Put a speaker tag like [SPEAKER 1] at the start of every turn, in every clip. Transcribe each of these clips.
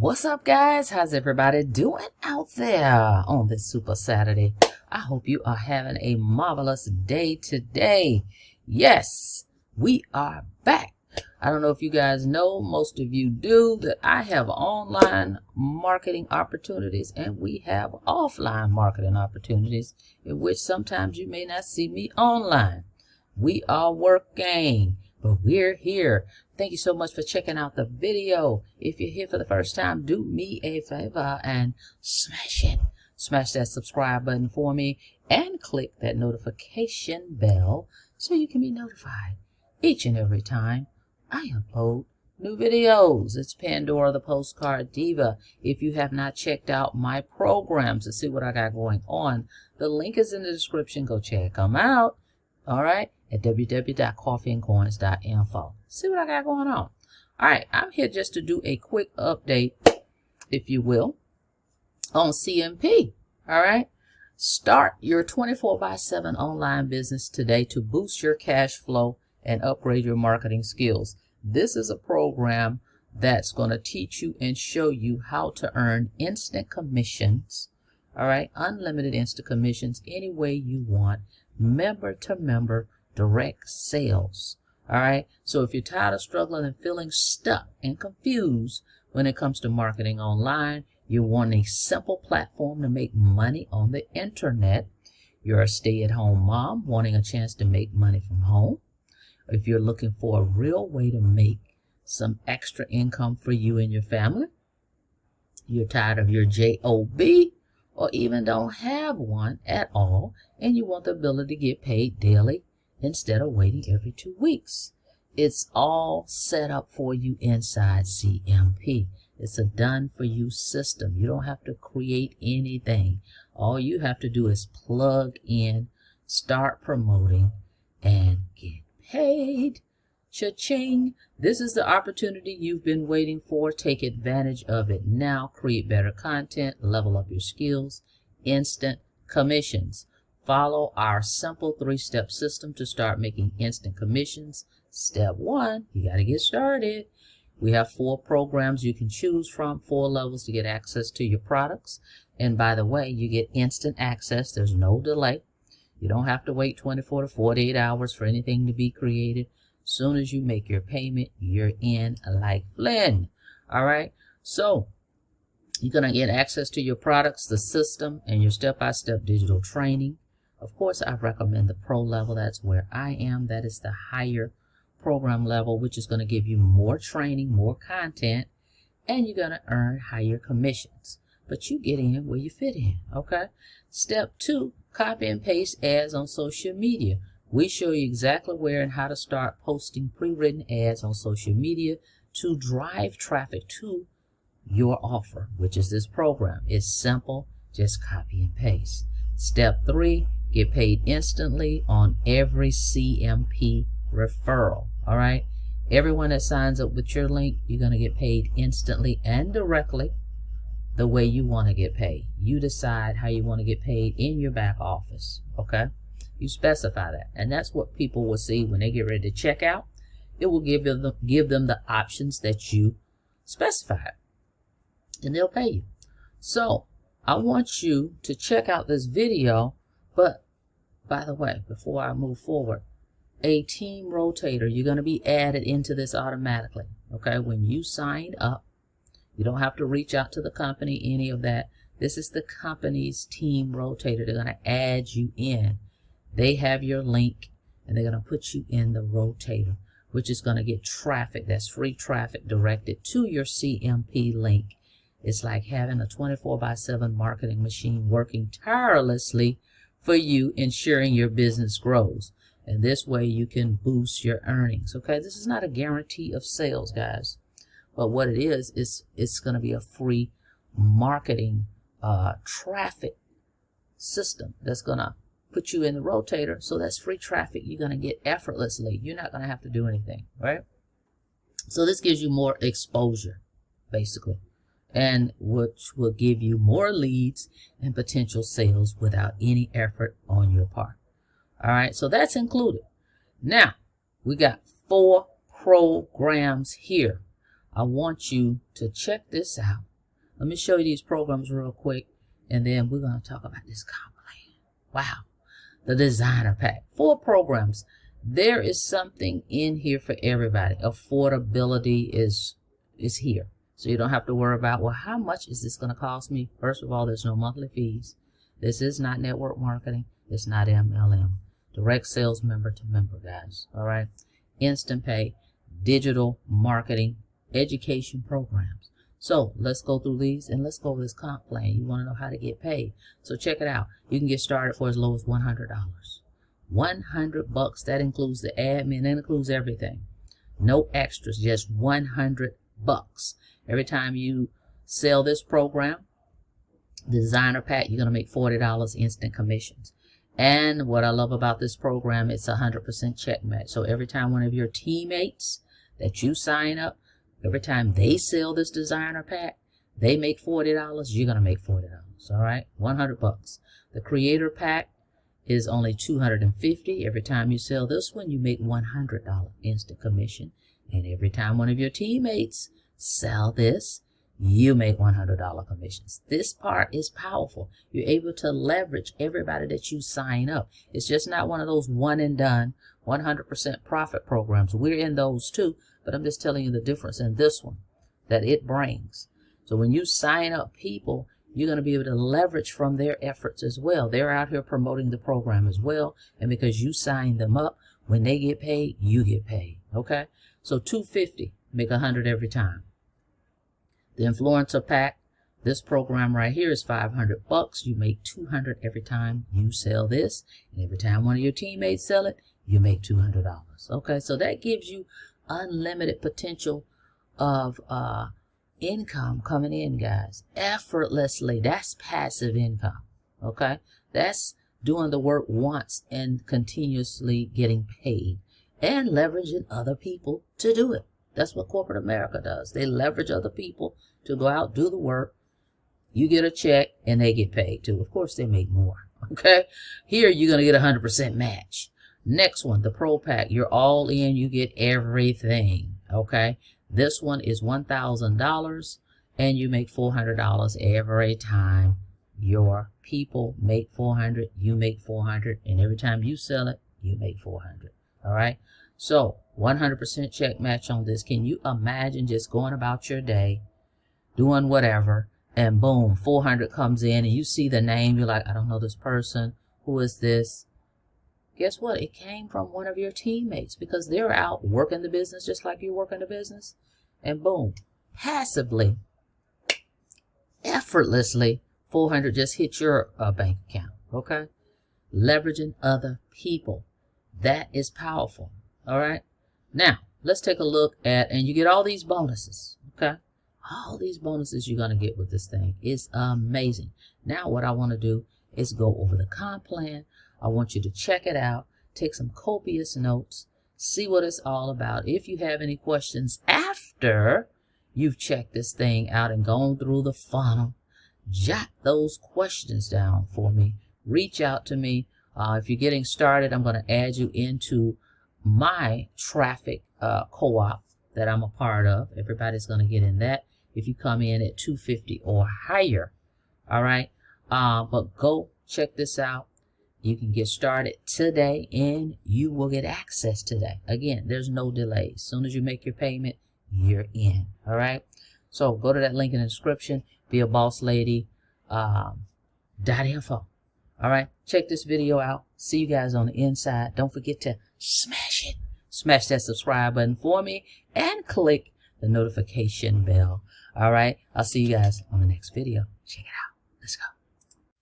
[SPEAKER 1] What's up, guys? How's everybody doing out there on this Super Saturday? I hope you are having a marvelous day today. Yes, we are back. I don't know if you guys know, most of you do, that I have online marketing opportunities and we have offline marketing opportunities in which sometimes you may not see me online. We are working, but we're here. Thank you so much for checking out the video. If you're here for the first time, do me a favor and smash it. Smash that subscribe button for me and click that notification bell so you can be notified each and every time I upload new videos. It's Pandora, the Postcard Diva. If you have not checked out my programs to see what I got going on, the link is in the description. Go check them out. All right, at www.coffeeandcoins.info. See what I got going on. All right, I'm here just to do a quick update, if you will, on CMP. All right, start your 24/7 online business today to boost your cash flow and upgrade your marketing skills. This is a program that's going to teach you and show you how to earn instant commissions. All right, unlimited instant commissions any way you want. Member to member direct sales. All right, so if you're tired of struggling and feeling stuck and confused when it comes to marketing online, you want a simple platform to make money on the internet. You're a stay-at-home mom wanting a chance to make money from home. If you're looking for a real way to make some extra income for you and your family, you're tired of your job or even don't have one at all, and you want the ability to get paid daily instead of waiting every 2 weeks. It's all set up for you inside CMP. It's a done-for-you system. You don't have to create anything. All you have to do is plug in, start promoting, and get paid. Cha-ching. This is the opportunity you've been waiting for. Take advantage of it now. Create better content, level up your skills, instant commissions. Follow our simple 3-step system to start making instant commissions. Step 1, you got to get started. We have 4 programs you can choose from, 4 levels to get access to your products. And by the way, you get instant access. There's no delay. You don't have to wait 24 to 48 hours for anything to be created. Soon as you make your payment, you're in like Flynn. All right. So you're going to get access to your products, the system, and your step-by-step digital training. Of course, I recommend the pro level. That's where I am. That is the higher program level, which is going to give you more training, more content, and you're going to earn higher commissions. But you get in where you fit in. Okay. Step 2, copy and paste ads on social media. We show you exactly where and how to start posting pre-written ads on social media to drive traffic to your offer, which is this program. It's simple, just copy and paste. Step 3, get paid instantly on every CMP referral. All right, everyone that signs up with your link, you're going to get paid instantly and directly the way you want to get paid. You decide how you want to get paid in your back office. Okay, you specify that, and that's what people will see when they get ready to check out. It will give them the options that you specified, and they'll pay you. So I want you to check out this video. But by the way, before I move forward, a team rotator, you're going to be added into this automatically. Okay, when you sign up, you don't have to reach out to the company, any of that. This is the company's team rotator. They're going to add you in. They have your link, and they're going to put you in the rotator, which is going to get traffic. That's free traffic directed to your CMP link. It's like having a 24/7 marketing machine working tirelessly for you, ensuring your business grows. And this way you can boost your earnings. Okay, this is not a guarantee of sales, guys. But what it is it's going to be a free marketing traffic system that's going to put you in the rotator. So that's free traffic you're going to get effortlessly. You're not going to have to do anything, right? So this gives you more exposure, basically, and which will give you more leads and potential sales without any effort on your part. All right, so that's included. Now, we got 4 programs here. I want you to check this out Let me show you these programs real quick, and then we're going to talk about this comp plan. Wow. The designer pack. 4 programs. There is something in here for everybody. Affordability is here. So you don't have to worry about, well, how much is this going to cost me? First of all, there's no monthly fees. This is not network marketing. It's not MLM. Direct sales member to member, guys. All right. Instant pay, digital marketing, education programs. So let's go through these and let's go over this comp plan. You want to know how to get paid. So check it out. You can get started for as low as $100. $100. That includes the admin. That includes everything. No extras. Just $100. Every time you sell this program, the designer pack, you're going to make $40 instant commissions. And what I love about this program, it's 100% check match. So every time one of your teammates that you sign up, every time they sell this designer pack, they make $40, you're going to make $40. All right. $100. The creator pack is only $250. Every time you sell this one, you make $100 instant commission. And every time one of your teammates sell this, you make $100 commissions. This part is powerful. You're able to leverage everybody that you sign up. It's just not one of those one and done 100% profit programs. We're in those too, but I'm just telling you the difference in this one that it brings. So when you sign up people, you're going to be able to leverage from their efforts as well. They're out here promoting the program as well. And because you sign them up, when they get paid, you get paid. Okay. So $250, make $100 every time. The influencer pack, this program right here is $500. You make $200 every time you sell this. And every time one of your teammates sell it, you make $200. Okay. So that gives you unlimited potential of, income coming in, guys, effortlessly. That's passive income. Okay. That's doing the work once and continuously getting paid and leveraging other people to do it. That's what corporate America does. They leverage other people to go out, do the work. You get a check and they get paid too. Of course, they make more. Okay. Here, you're going to get 100% match. Next one, the Pro Pack. You're all in. You get everything. Okay. This one is $1,000 and you make $400 every time your people make $400. You make $400. And every time you sell it, you make $400. All right. So 100% check match on this. Can you imagine just going about your day, doing whatever, and boom, 400 comes in and you see the name. You're like, I don't know this person. Who is this? Guess what? It came from one of your teammates because they're out working the business just like you work in the business. And boom, passively, effortlessly, 400 just hit your bank account. Okay? Leveraging other people. That is powerful. All right? Now, let's take a look at, and you get all these bonuses. Okay? All these bonuses you're going to get with this thing is amazing. Now, what I want to do is go over the comp plan. I want you to check it out, take some copious notes, see what it's all about. If you have any questions after you've checked this thing out and gone through the funnel, jot those questions down for me. Reach out to me. If you're getting started, I'm going to add you into my traffic co-op that I'm a part of. Everybody's going to get in that if you come in at $250 or higher. All right. But go check this out. You can get started today and you will get access today. Again, there's no delay. As soon as you make your payment, you're in. All right. So go to that link in the description. Be a boss lady. .info. All right. Check this video out. See you guys on the inside. Don't forget to smash it. Smash that subscribe button for me and click the notification bell. All right. I'll see you guys on the next video. Check it out. Let's go.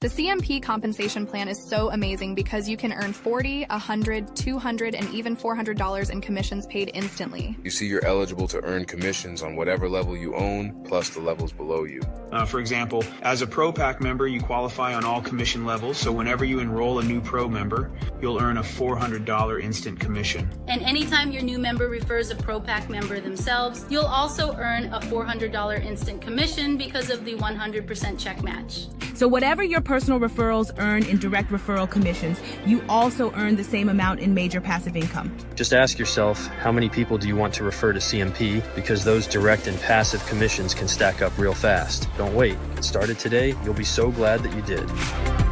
[SPEAKER 2] The CMP compensation plan is so amazing because you can earn $40, $100, $200, and even $400 in commissions paid instantly.
[SPEAKER 3] You see, you're eligible to earn commissions on whatever level you own, plus the levels below you.
[SPEAKER 4] For example, as a Pro Pack member, you qualify on all commission levels, so whenever you enroll a new Pro member, you'll earn a $400 instant commission.
[SPEAKER 5] And anytime your new member refers a Pro Pack member themselves, you'll also earn a $400 instant commission because of the 100% check match.
[SPEAKER 6] So whatever your personal referrals earn in direct referral commissions, you also earn the same amount in major passive income.
[SPEAKER 7] Just ask yourself, how many people do you want to refer to CMP? Because those direct and passive commissions can stack up real fast. Don't wait. Get started today. You'll be so glad that you did.